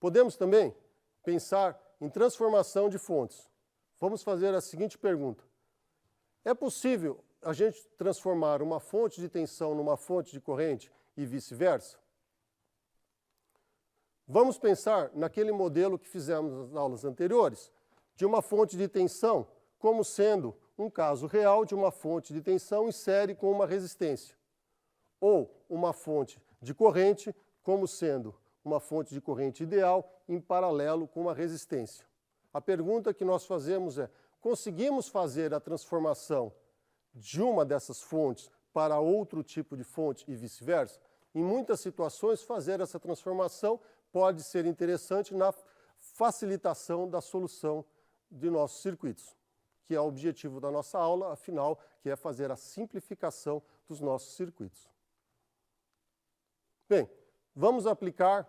Podemos também pensar em transformação de fontes. Vamos fazer a seguinte pergunta. É possível a gente transformar uma fonte de tensão numa fonte de corrente e vice-versa? Vamos pensar naquele modelo que fizemos nas aulas anteriores, de uma fonte de tensão como sendo um caso real de uma fonte de tensão em série com uma resistência, ou uma fonte de corrente como sendo uma fonte de corrente ideal em paralelo com uma resistência. A pergunta que nós fazemos é, conseguimos fazer a transformação de uma dessas fontes para outro tipo de fonte e vice-versa? Em muitas situações, fazer essa transformação pode ser interessante na facilitação da solução de nossos circuitos, que é o objetivo da nossa aula, afinal, que é fazer a simplificação dos nossos circuitos. Bem, vamos aplicar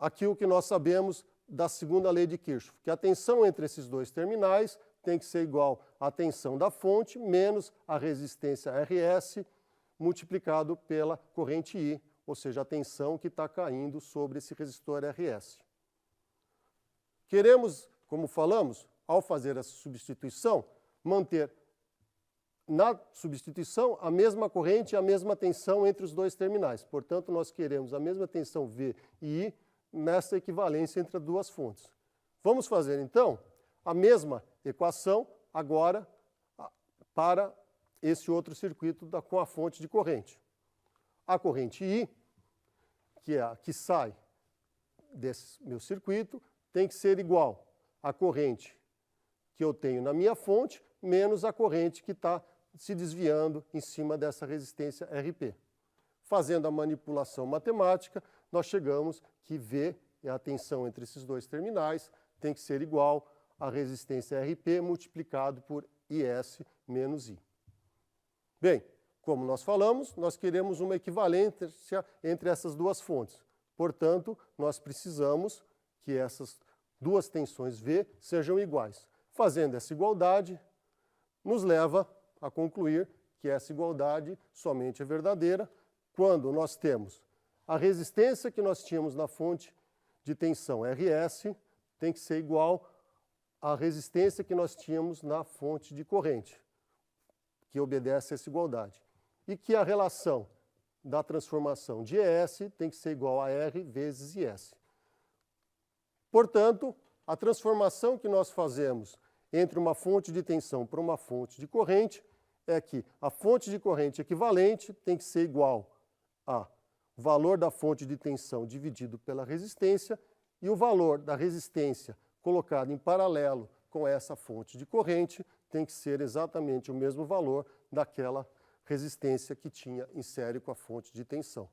aqui o que nós sabemos da segunda lei de Kirchhoff, que a tensão entre esses dois terminais tem que ser igual à tensão da fonte menos a resistência RS multiplicado pela corrente I, ou seja, a tensão que está caindo sobre esse resistor RS. Queremos, como falamos, ao fazer essa substituição, manter na substituição a mesma corrente e a mesma tensão entre os dois terminais. Portanto, nós queremos a mesma tensão V e I nessa equivalência entre as duas fontes. Vamos fazer, então, a mesma equação agora para esse outro circuito com a fonte de corrente. A corrente I, que é a que sai desse meu circuito, tem que ser igual à corrente que eu tenho na minha fonte, menos a corrente que está se desviando em cima dessa resistência RP. Fazendo a manipulação matemática, nós chegamos que V é a tensão entre esses dois terminais, tem que ser igual à resistência RP multiplicado por IS menos I. Bem, como nós falamos, nós queremos uma equivalência entre essas duas fontes. Portanto, nós precisamos que essas duas tensões V sejam iguais. Fazendo essa igualdade, nos leva a concluir que essa igualdade somente é verdadeira quando nós temos a resistência que nós tínhamos na fonte de tensão RS tem que ser igual à resistência que nós tínhamos na fonte de corrente, que obedece a essa igualdade. E que a relação da transformação de ES tem que ser igual a R vezes IS. Portanto, a transformação que nós fazemos entre uma fonte de tensão para uma fonte de corrente é que a fonte de corrente equivalente tem que ser igual a valor da fonte de tensão dividido pela resistência e o valor da resistência colocado em paralelo com essa fonte de corrente tem que ser exatamente o mesmo valor daquela resistência que tinha em série com a fonte de tensão.